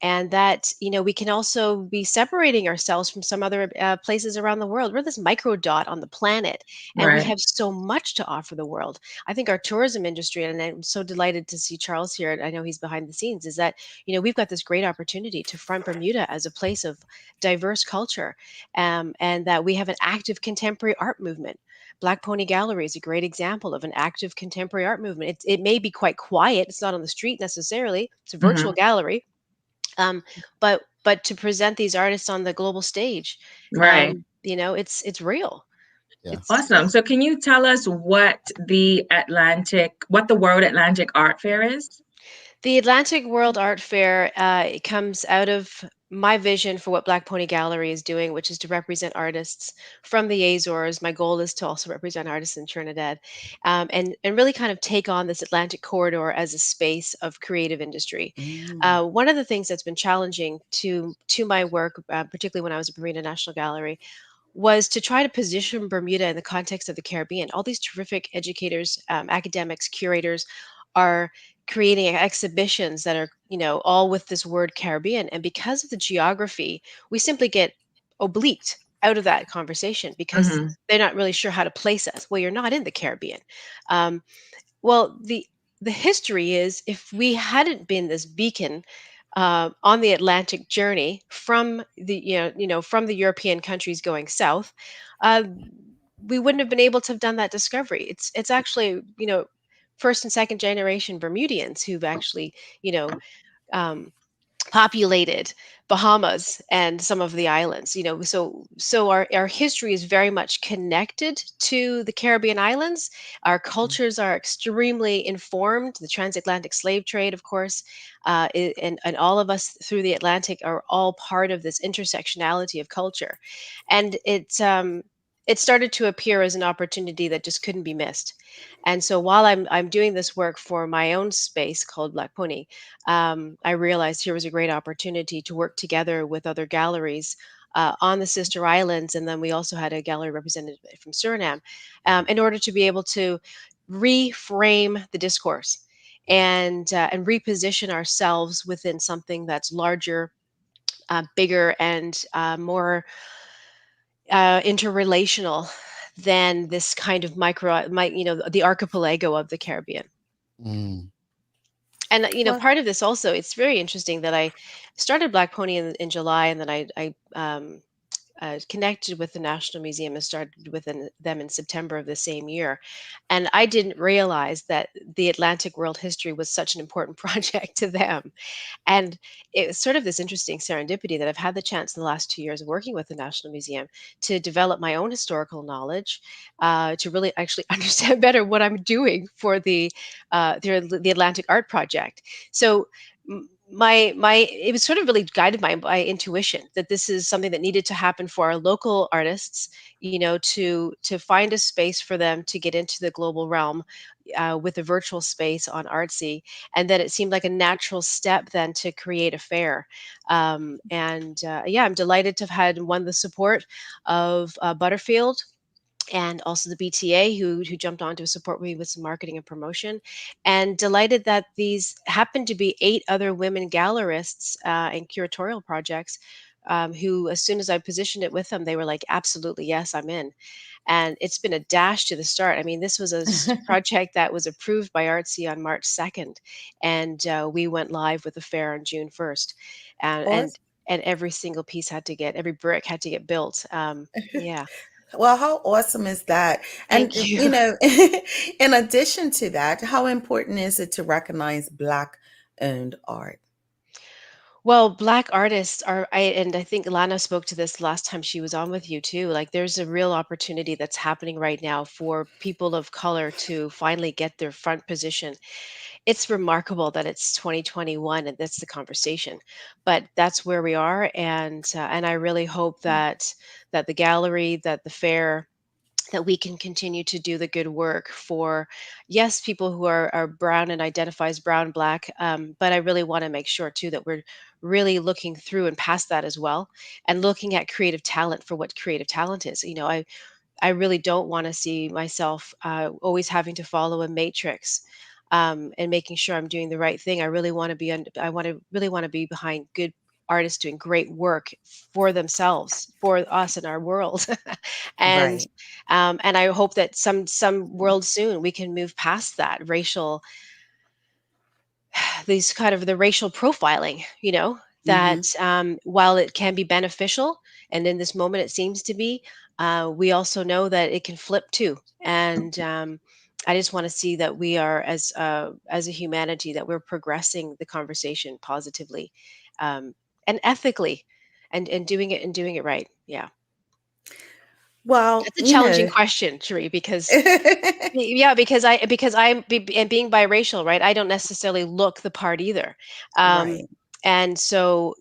and that, we can also be separating ourselves from some other places around the world. We're this micro dot on the planet, and we Right. have so much to offer the world. I think our tourism industry, and I'm so delighted to see Charles here, I know he's behind the scenes, is that, we've got this great opportunity to front Bermuda as a place of diverse culture, and that we have an active contemporary art movement. Black Pony Gallery is a great example of an active contemporary art movement. It may be quite quiet, it's not on the street necessarily, it's a virtual Mm-hmm. gallery, um, but to present these artists on the global stage, Right. it's real. Yeah. It's Awesome. So can you tell us what the World Atlantic Art Fair is? The Atlantic World Art Fair. It comes out of my vision for what Black Pony Gallery is doing, which is to represent artists from the Azores. My goal is to also represent artists in Trinidad, and really kind of take on this Atlantic corridor as a space of creative industry. Mm-hmm. One of the things that's been challenging to my work, particularly when I was at Bermuda National Gallery, was to try to position Bermuda in the context of the Caribbean. All these terrific educators, academics, curators are creating exhibitions that are, all with this word Caribbean. And because of the geography, we simply get obliqued out of that conversation because Mm-hmm. they're not really sure how to place us. Well, you're not in the Caribbean. Um, well, the history is, if we hadn't been this beacon on the Atlantic journey from from the European countries going south, uh, we wouldn't have been able to have done that discovery. It's actually, first and second generation Bermudians who've actually, you know um, populated Bahamas and some of the islands. So our history is very much connected to the Caribbean islands. Our cultures are extremely informed. The transatlantic slave trade, of course, and all of us through the Atlantic are all part of this intersectionality of culture, and it started to appear as an opportunity that just couldn't be missed. And so while I'm doing this work for my own space called Black Pony, I realized here was a great opportunity to work together with other galleries on the sister islands, and then we also had a gallery representative from Suriname, in order to be able to reframe the discourse and reposition ourselves within something that's larger, bigger, and more interrelational than this kind of the archipelago of the Caribbean. Mm. And Well, part of this also, it's very interesting that I started Black Pony in July, and then I connected with the National Museum and started with them in September of the same year. And I didn't realize that the Atlantic World History was such an important project to them. And it was sort of this interesting serendipity that I've had the chance in the last 2 years of working with the National Museum to develop my own historical knowledge, to really actually understand better what I'm doing for the Atlantic Art Project. So it was sort of really guided by intuition that this is something that needed to happen for our local artists, to find a space for them to get into the global realm, with a virtual space on Artsy. And then it seemed like a natural step then to create a fair. And yeah, I'm delighted to have had won the support of Butterfield, and also the BTA, who jumped on to support me with some marketing and promotion, and delighted that these happened to be 8 other women gallerists, and curatorial projects, who, as soon as I positioned it with them, they were like, absolutely, yes, I'm in. And it's been a dash to the start. I mean, this was a project that was approved by Artsy on March 2nd, and we went live with the fair on June 1st. And, Awesome. and every single piece every brick had to get built. Yeah. Well, how awesome is that? And, Thank you. in addition to that, how important is it to recognize Black owned art? Well, Black artists and I think Lana spoke to this last time she was on with you too. Like, there's a real opportunity that's happening right now for people of color to finally get their front position. It's remarkable that it's 2021 and that's the conversation, but that's where we are. And I really hope that the gallery, that the fair, that we can continue to do the good work for, yes, people who are brown and identify as brown, black, but I really want to make sure too that we're really looking through and past that as well, and looking at creative talent for what creative talent is. I really don't want to see myself always having to follow a matrix, and making sure I'm doing the right thing. I really want to be I want to really want to be behind good artists doing great work for themselves, for us in our world. and Right. and I hope that some world soon we can move past that racial, these kind of the racial profiling, that, Hmm. while it can be beneficial, and in this moment it seems to be, we also know that it can flip too. And I just want to see that we are, as a humanity, that we're progressing the conversation positively, um, and ethically, and doing it right. Yeah, Well, that's a challenging question, Cherie, because yeah, and being biracial, right? I don't necessarily look the part either. Um, right. and so,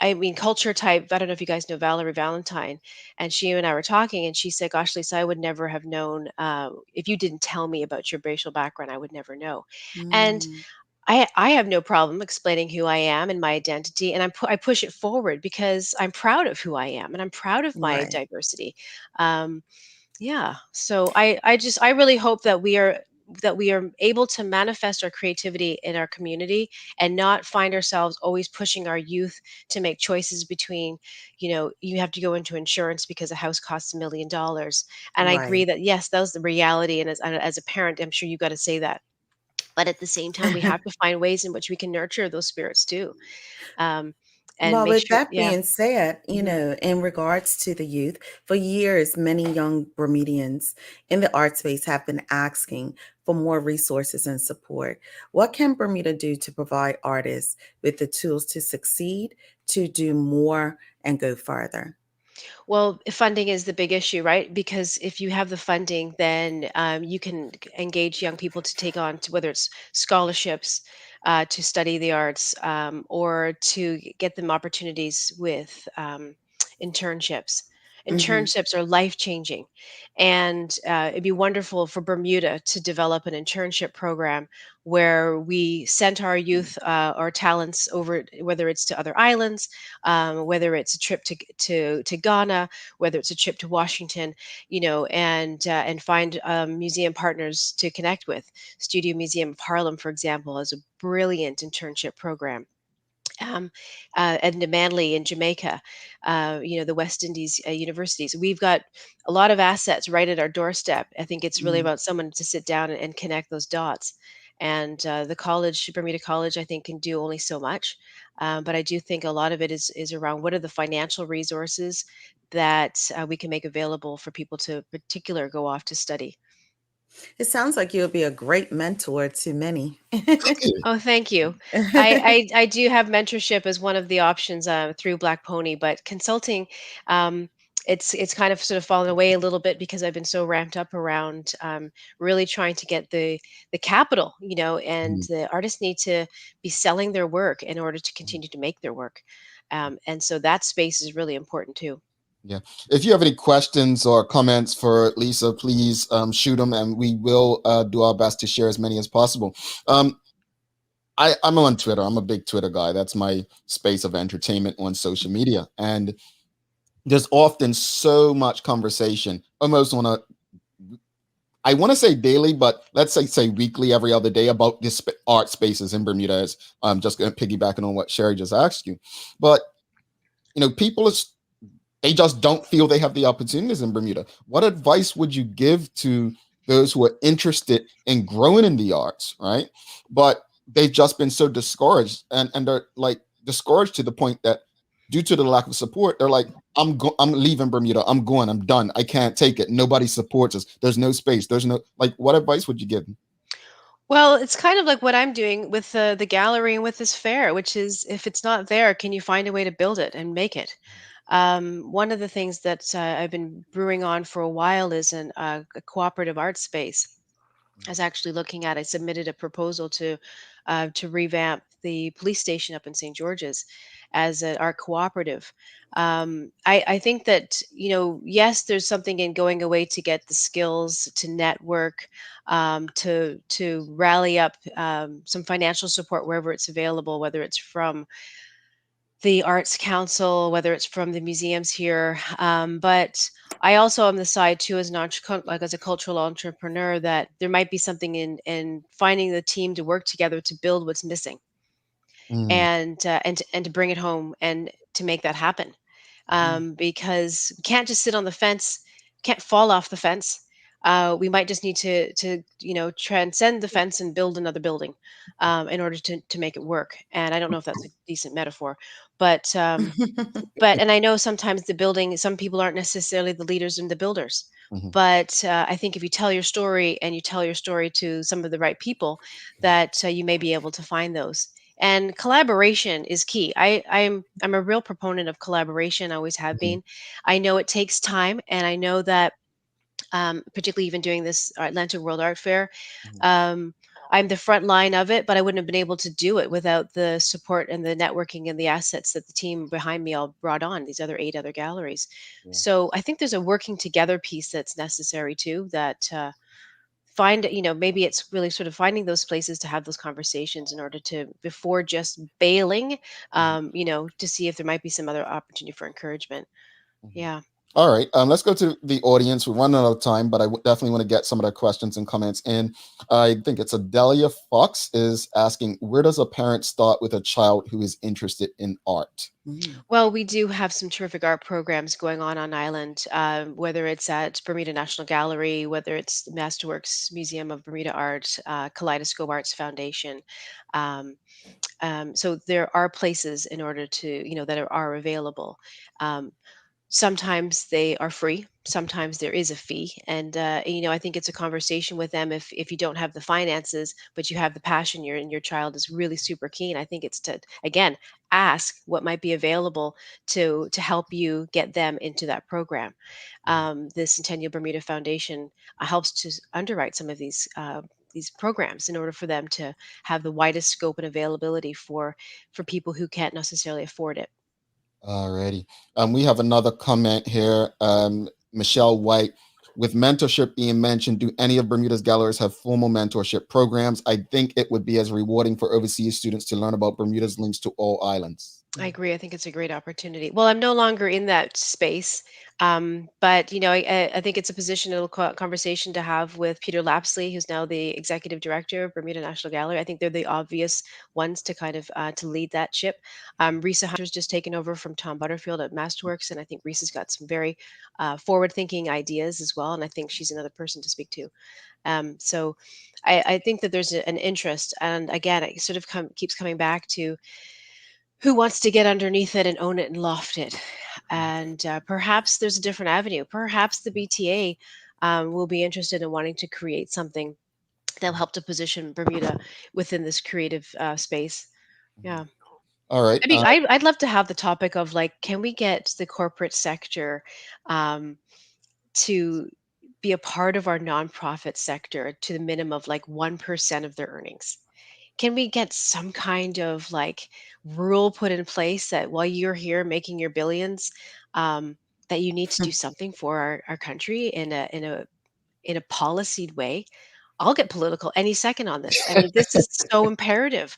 I mean, culture type. I don't know if you guys know Valerie Valentine, and she and I were talking, and she said, "Gosh, Lisa, I would never have known, if you didn't tell me about your racial background. I would never know." And Mm, I have no problem explaining who I am and my identity, and I push it forward because I'm proud of who I am and I'm proud of my right. diversity. Um, yeah. So I really hope that we are able to manifest our creativity in our community, and not find ourselves always pushing our youth to make choices between, you have to go into insurance because a house costs $1 million. And I agree Right. that, yes, that was the reality. And as a parent, I'm sure you got to say that. But at the same time, we have to find ways in which we can nurture those spirits too. Um, and Well, make with sure, that yeah. being said, Mhm. in regards to the youth, for years, many young Bermudians in the art space have been asking for more resources and support. What can Bermuda do to provide artists with the tools to succeed, to do more, and go further? Well, funding is the big issue, right? Because if you have the funding, then you can engage young people to take on, whether it's scholarships, to study the arts, or to get them opportunities with, internships. Hmm. Internships are life changing. And it'd be wonderful for Bermuda to develop an internship program where we send our youth, our talents over, whether it's to other islands, whether it's a trip to Ghana, whether it's a trip to Washington, and find, museum partners to connect with. Studio Museum of Harlem, for example, is a brilliant internship program. Um, Edna Manley in Jamaica, the West Indies universities. We've got a lot of assets right at our doorstep. I think it's really Hmm. about someone to sit down and connect those dots. And the college, Bermuda College, I think can do only so much. But I do think a lot of it is around what are the financial resources that we can make available for people to particular go off to study. It sounds like you'll be a great mentor to many. Thank you. Oh, thank you. I do have mentorship as one of the options, through Black Pony, but consulting, um, it's kind of sort of fallen away a little bit because I've been so ramped up around really trying to get the capital, and Mhm. the artists need to be selling their work in order to continue to make their work. And so that space is really important too. Yeah. If you have any questions or comments for Lisa, please shoot them, and we will do our best to share as many as possible. I'm on Twitter. I'm a big Twitter guy. That's my space of entertainment on social media. And there's often so much conversation, almost on a, I want to say daily, but let's say weekly, every other day, about this art spaces in Bermuda. As I'm just going to piggybacking on what Sherry just asked you. But people they just don't feel they have the opportunities in Bermuda. What advice would you give to those who are interested in growing in the arts, right? But they've just been so discouraged, and they're like discouraged to the point that due to the lack of support, they're like, I'm leaving Bermuda. I'm going. I'm done. I can't take it. Nobody supports us. There's no space. There's no, like, what advice would you give them? Well, it's kind of like what I'm doing with the gallery and with this fair, which is if it's not there, can you find a way to build it and make it? One of the things that I've been brewing on for a while is a cooperative art space. I was actually looking at. I submitted a proposal to revamp the police station up in St. George's as an art cooperative. I think that yes, there's something in going away to get the skills to network, to rally up some financial support wherever it's available, whether it's from the Arts Council, whether it's from the museums here. But I also on the side too, as an like as a cultural entrepreneur, that there might be something in finding the team to work together to build what's missing, Mm, and to bring it home and to make that happen. Because we can't just sit on the fence, can't fall off the fence. We might just need to transcend the fence and build another building in order to make it work. And I don't know if that's a decent metaphor, but and I know sometimes some people aren't necessarily the leaders and the builders. mhm, But I think if you tell your story and you tell your story to some of the right people, that you may be able to find those. And collaboration is key. I'm a real proponent of collaboration. I always have mhm, been. I know it takes time, and I know that particularly even doing this Atlanta World Art Fair. mhm. Um, I'm the front line of it, but I wouldn't have been able to do it without the support and the networking and the assets that the team behind me all brought on, these other 8 other galleries. Yeah. So I think there's a working together piece that's necessary too, that maybe it's really sort of finding those places to have those conversations in order to, before just bailing, Mhm, to see if there might be some other opportunity for encouragement. mhm. Yeah. All right, let's go to the audience. We're running out of time, but I definitely want to get some of their questions and comments in. I think it's Adelia Fox is asking, where does a parent start with a child who is interested in art? Mm. Well, we do have some terrific art programs going on island, whether it's at Bermuda National Gallery, whether it's the Masterworks Museum of Bermuda Art, Kaleidoscope Arts Foundation. Um, so there are places in order to, that are available. Um, Sometimes they are free, sometimes there is a fee, and I think it's a conversation with them. If you don't have the finances but you have the passion, your child is really super keen, I think it's to, again, ask what might be available to help you get them into that program. The Centennial Bermuda Foundation helps to underwrite some of these programs in order for them to have the widest scope and availability for people who can't necessarily afford it. Alrighty. We have another comment here. Michelle White, with mentorship being mentioned, do any of Bermuda's galleries have formal mentorship programs? I think it would be as rewarding for overseas students to learn about Bermuda's links to all islands. I agree. I think it's a great opportunity. Well, I'm no longer in that space, but I think it's a positional conversation to have with Peter Lapsley, who's now the executive director of Bermuda National Gallery. I think they're the obvious ones to kind of to lead that ship. Risa Hunter's just taken over from Tom Butterfield at Masterworks, and I think Risa's got some very forward-thinking ideas as well. And I think she's another person to speak to. So I think that there's an interest, and again, it sort of keeps coming back to who wants to get underneath it and own it and loft it. And perhaps there's a different avenue. Perhaps the BTA will be interested in wanting to create something that will help to position Bermuda within this creative space. Yeah. All right. I'd love to have the topic of like, can we get the corporate sector to be a part of our nonprofit sector to the minimum of like 1% of their earnings? Can we get some kind of like rule put in place that while you're here making your billions, that you need to do something for our country in a policyed way? I'll get political any second on this. I mean, this is so imperative.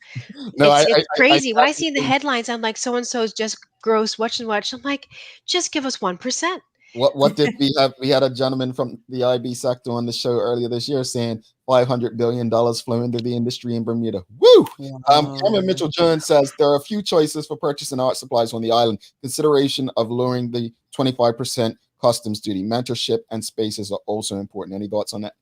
No, It's I crazy. When I see in the definitely. headlines, I'm like, so and so is just gross, watch and watch. I'm like, just give us 1%. What did we have? We had a gentleman from the IB sector on the show earlier this year saying $500 billion flow into the industry in Bermuda. Woo! Cameron Mitchell Jones says there are a few choices for purchasing art supplies on the island. Consideration of lowering the 25% customs duty, mentorship, and spaces are also important. Any thoughts on that?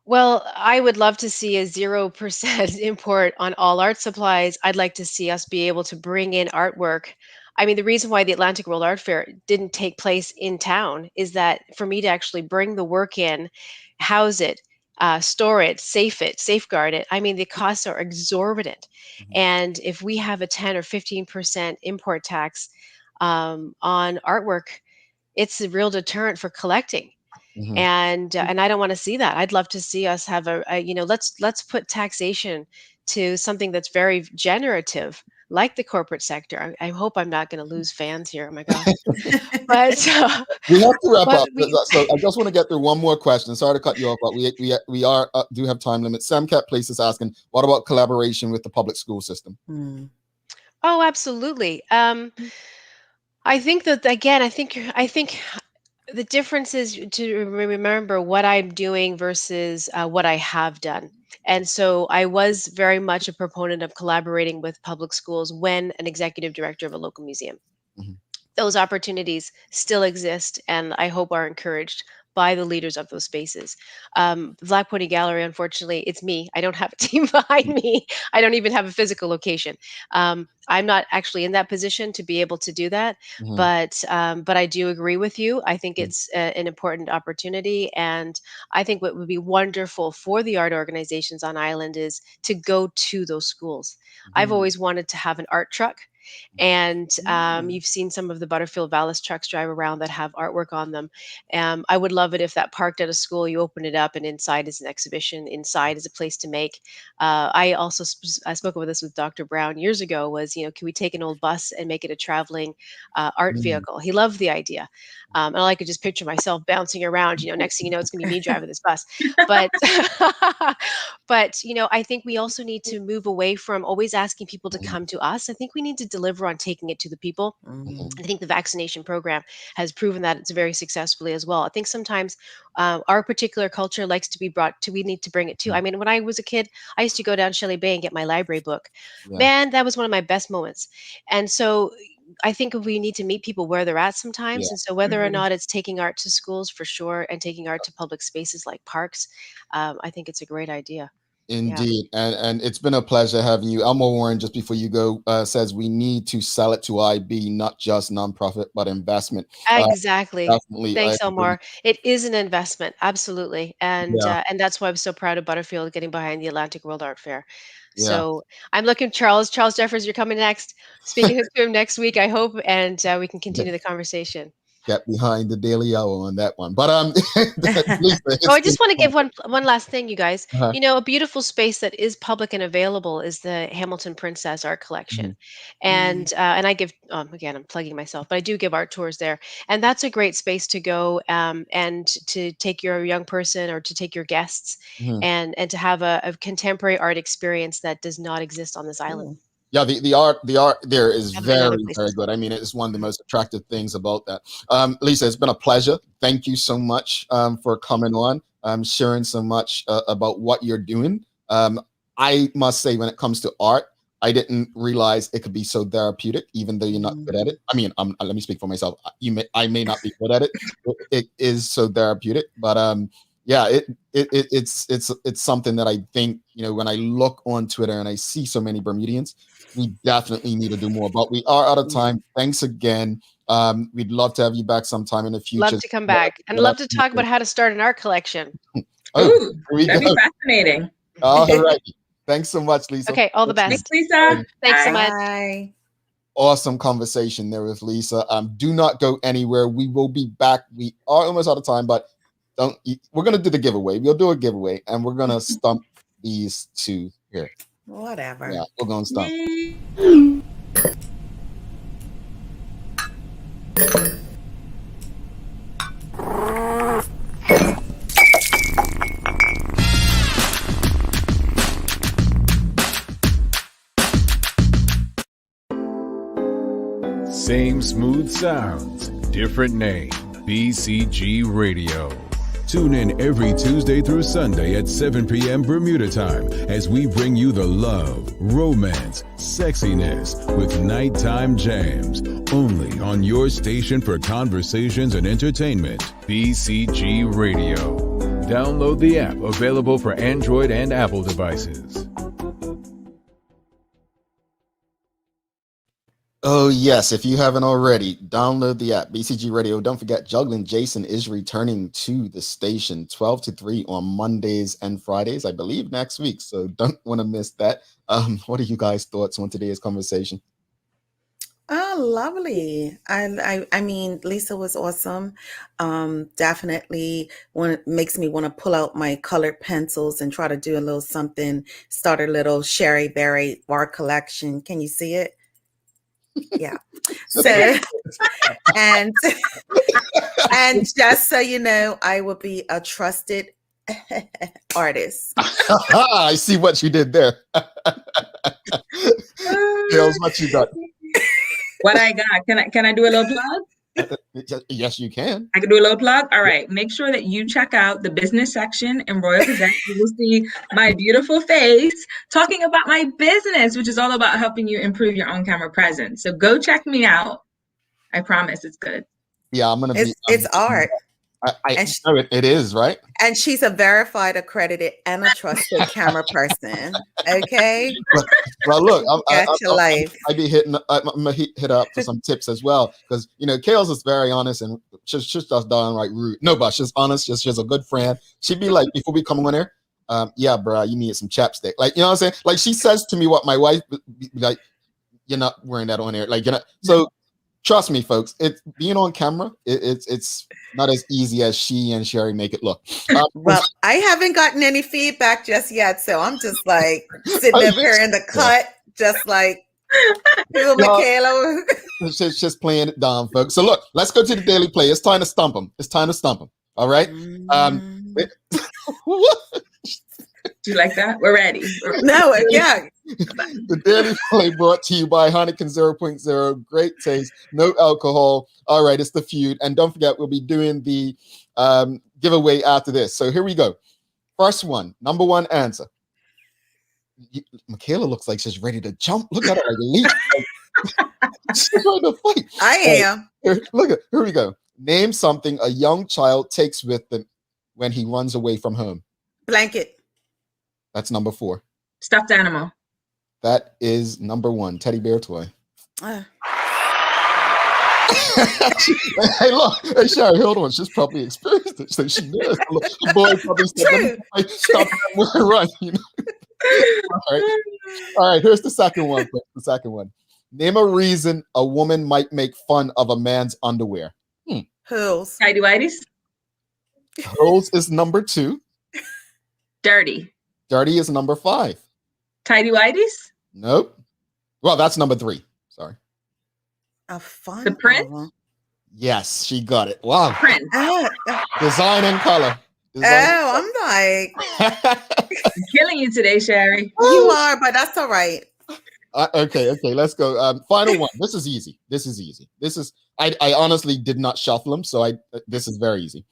Well, I would love to see a 0% import on all art supplies. I'd like to see us be able to bring in artwork. I mean, the reason why the Atlantic World Art Fair didn't take place in town is that for me to actually bring the work in, house it, store it, safeguard it, I mean, the costs are exorbitant. And if we have a 10 or 15% import tax on artwork, it's a real deterrent for collecting. And I don't want to see that. I'd love to see us have let's put taxation to something that's very generative, like the corporate sector. I hope I'm not going to lose fans here. Oh my gosh! But we have to wrap but up. So I just want to get through one more question. Sorry to cut you off, but we are do have time limits. Samcat Place is asking, what about collaboration with the public school system? Oh, absolutely. I think that again. I think the difference is to remember what I'm doing versus what I have done. And so I was very much a proponent of collaborating with public schools when an executive director of a local museum. Those opportunities still exist and I hope are encouraged by the leaders of those spaces. Black Pony Gallery, unfortunately, it's me. I don't have a team behind me. I don't even have a physical location. I'm not actually in that position to be able to do that, but I do agree with you. I think it's an important opportunity, and I think what would be wonderful for the art organizations on island is to go to those schools. I've always wanted to have an art truck. And you've seen some of the Butterfield Vallis trucks drive around that have artwork on them. I would love it if that parked at a school, you open it up, and inside is an exhibition. Inside is a place to make. I also I spoke about this with Dr. Brown years ago. Was can we take an old bus and make it a traveling art vehicle? He loved the idea, and I could just picture myself bouncing around. Next thing you know, it's going to be me driving this bus. But but I think we also need to move away from always asking people to come to us. I think we need to deliver on taking it to the people. I think the vaccination program has proven that it's very successfully as well. I think sometimes our particular culture likes to be brought to, we need to bring it to. I mean, when I was a kid, I used to go down Shelley Bay and get my library book. Man, that was one of my best moments. And so I think we need to meet people where they're at sometimes. And so whether or not it's taking art to schools for sure and taking art to public spaces like parks, I think it's a great idea. Indeed. And it's been a pleasure having you. Elmo Warren, just before you go, says we need to sell it to IB, not just nonprofit, but investment. Exactly. Definitely. Thanks, Elmore. It is an investment. Absolutely. And that's why I'm so proud of Butterfield getting behind the Atlantic World Art Fair. So I'm looking, Charles Jeffers, you're coming next. Speaking to him next week, I hope, and we can continue the conversation. Get behind the Daily Hour on that one. But Lisa, I just want to give one last thing, you guys. A beautiful space that is public and available is the Hamilton Princess Art Collection. And I give again, I'm plugging myself, but I do give art tours there. And that's a great space to go and to take your young person or to take your guests and to have a contemporary art experience that does not exist on this island. Yeah, the art there is very, very good. I mean, it's one of the most attractive things about that. Lisa, it's been a pleasure. Thank you so much for coming on, sharing so much about what you're doing. I must say, when it comes to art, I didn't realize it could be so therapeutic, even though you're not good at it. I mean, let me speak for myself. I may not be good at it. It is so therapeutic, but yeah, it's something that I think, when I look on Twitter and I see so many Bermudians, we definitely need to do more. But we are out of time. Thanks again. We'd love to have you back sometime in the future. Love to come back and love to talk about how to start an art collection. Ooh, that'd be fascinating. All right. Thanks so much, Lisa. Okay, all the Thanks, best. Lisa. Thanks so Bye. much. Bye. Awesome conversation there with Lisa. Do not go anywhere. We will be back. We are almost out of time, but we're gonna do the giveaway. We'll do a giveaway, and we're gonna stump these two here. Whatever. Yeah, we're gonna stump. Yay. Same smooth sounds, different name. BCG Radio. Tune in every Tuesday through Sunday at 7 p.m. Bermuda time as we bring you the love, romance, sexiness with nighttime jams. Only on your station for conversations and entertainment. BCG Radio. Download the app, available for Android and Apple devices. Oh, yes. If you haven't already, download the app, BCG Radio. Don't forget, Juggling Jason is returning to the station 12 to 3 on Mondays and Fridays, I believe, next week. So don't want to miss that. What are you guys' thoughts on today's conversation? Oh, lovely. I mean, Lisa was awesome. Definitely makes me want to pull out my colored pencils and try to do a little something, start a little Sherry Berry bar collection. Can you see it? Yeah. So, and just so you know, I will be a trusted artist. I see what you did there. Girls, what you got? What I got? Can I do a little plug? Yes, you can. I can do a little plug. All right. Make sure that you check out the business section in Royal Present. You will see my beautiful face talking about my business, which is all about helping you improve your own camera presence. So go check me out. I promise it's good. Yeah, I'm gonna be. It's art. I know it is, right? And she's a verified, accredited, and a trusted camera person. Okay. Well, look, Got your life. I'm gonna hit up for some tips as well, because Kales is very honest and she's just downright rude. No, but she's honest. She's a good friend. She'd be like, before we come on there, yeah, bro, you need some chapstick. Like, you know what I'm saying? Like, she says to me what my wife be like, you're not wearing that on there. Like, so. Trust me, folks. It's being on camera. It's not as easy as she and Sherry make it look. Well, I haven't gotten any feedback just yet, so I'm just like sitting over here in the cut, just like Michaela. Just playing it down, folks. So look, let's go to the daily play. It's time to stump them. All right. Do you like that? We're ready. No, yeah. The Daily Play brought to you by Heineken 0.0. Great taste, no alcohol. All right, it's the feud. And don't forget, we'll be doing the giveaway after this. So here we go. First one, number one answer. Michaela looks like she's ready to jump. Look at her, like leap. She's ready to fight. I am. Here we go. Name something a young child takes with them when he runs away from home. Blanket. That's number 4. Stuffed animal. That is number 1. Teddy bear toy. Hey, look. Hey, Sherry, hold on. She's probably experienced it, so she knows. The boy probably said, stop and run. All right. Here's the second one. The second one. Name a reason a woman might make fun of a man's underwear. Holes. Tighty-whities. Holes is number 2. Dirty. Dirty is number 5. Tighty-whities? Nope. Well, that's number 3. Sorry. A fun. The print? Yes, she got it. Wow. Print. Design and color. I'm like. I'm killing you today, Sherry. You are, but that's all right. Okay. Let's go. Final one. This is easy. I honestly did not shuffle them, so this is very easy.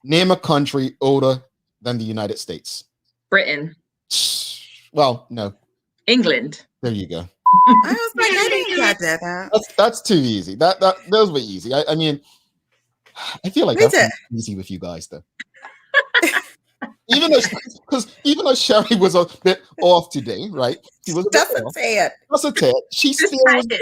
Name a country older than the United States. Britain. Well, no. England. There you go. I was like, I didn't get that. That's too easy. Those were easy. I mean, I feel like that's easy with you guys, though. even though Sherry was a bit off today, right? She was just a tad. Just a tad. She still was good.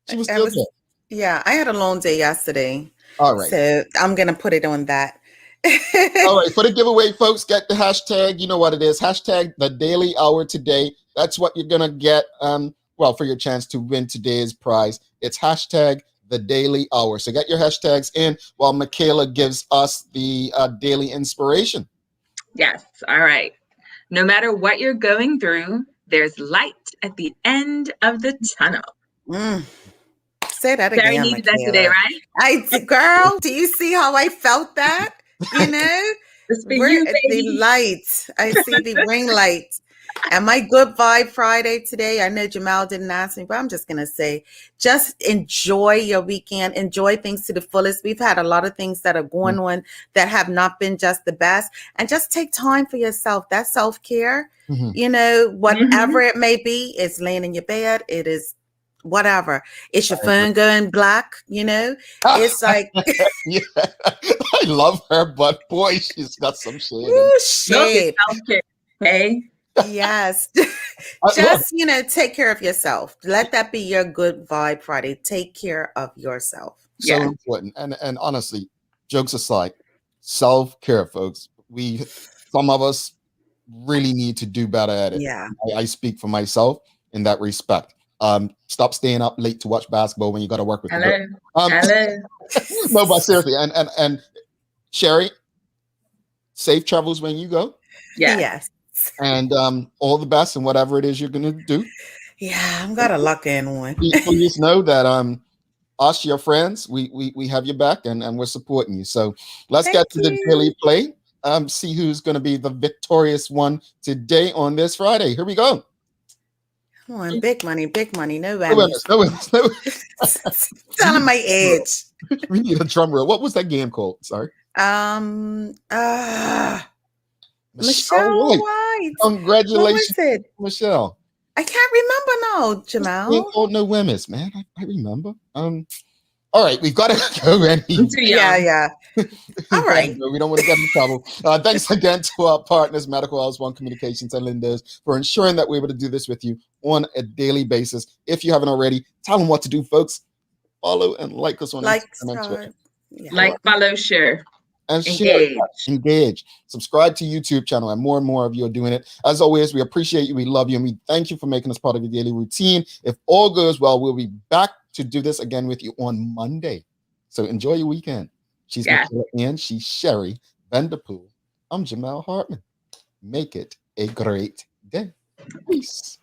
She was still good. Yeah, I had a long day yesterday. All right. So I'm gonna put it on that. All right, for the giveaway, folks, get the hashtag. You know what it is. Hashtag the Daily Hour today. That's what you're gonna get. For your chance to win today's prize. It's hashtag the Daily Hour. So get your hashtags in while Michaela gives us the daily inspiration. Yes. All right. No matter what you're going through, there's light at the end of the tunnel. Say that Sarah again, needed Michaela. that today, right? Girl, do you see how I felt that? You know, it's for you, baby. The light. I see the ring light. And my good vibe Friday today, I know Jamal didn't ask me, but I'm just going to say, just enjoy your weekend. Enjoy things to the fullest. We've had a lot of things that are going on that have not been just the best. And just take time for yourself. That's self-care. You know, whatever it may be, it's laying in your bed. It is whatever. It's your phone going black, you know? It's like... Yeah. I love her, but boy, she's got some shade. Shade. Hey. Yes. Just, you know, take care of yourself. Let that be your good vibe Friday. Take care of yourself. So important. And honestly, jokes aside, self-care, folks. Some of us really need to do better at it. Yeah. I speak for myself in that respect. Stop staying up late to watch basketball when you got to work with Hello. No, but seriously, and Sherry, safe travels when you go. Yes. And all the best in whatever it is you're gonna do. Yeah, I'm gonna lock in one. Please know that us, your friends, we have your back and we're supporting you. So let's get to the daily play. See who's gonna be the victorious one today on this Friday. Here we go. Come on, big money, no whammies. No whammies. Telling my age. We need a drum roll. What was that game called? Sorry. Michelle White. Congratulations, what was it? Michelle. I can't remember now, Jamal. Oh, no whammies, man. I remember. All right, we've got to go. Yeah. All right. We don't want to get in trouble. Thanks again to our partners, Medical House One Communications and Lindos, for ensuring that we're able to do this with you on a daily basis. If you haven't already, tell them what to do, folks. Follow and like us on Instagram and Twitter. Like, follow, share. And engage. Subscribe to YouTube channel, and more of you are doing it. As always, we appreciate you, we love you, and we thank you for making us part of your daily routine. If all goes well, we'll be back to do this again with you on Monday. So enjoy your weekend. She's Michaela Ian, she's Sherry Vanderpool. I'm Jamal Hartman. Make it a great day. Peace.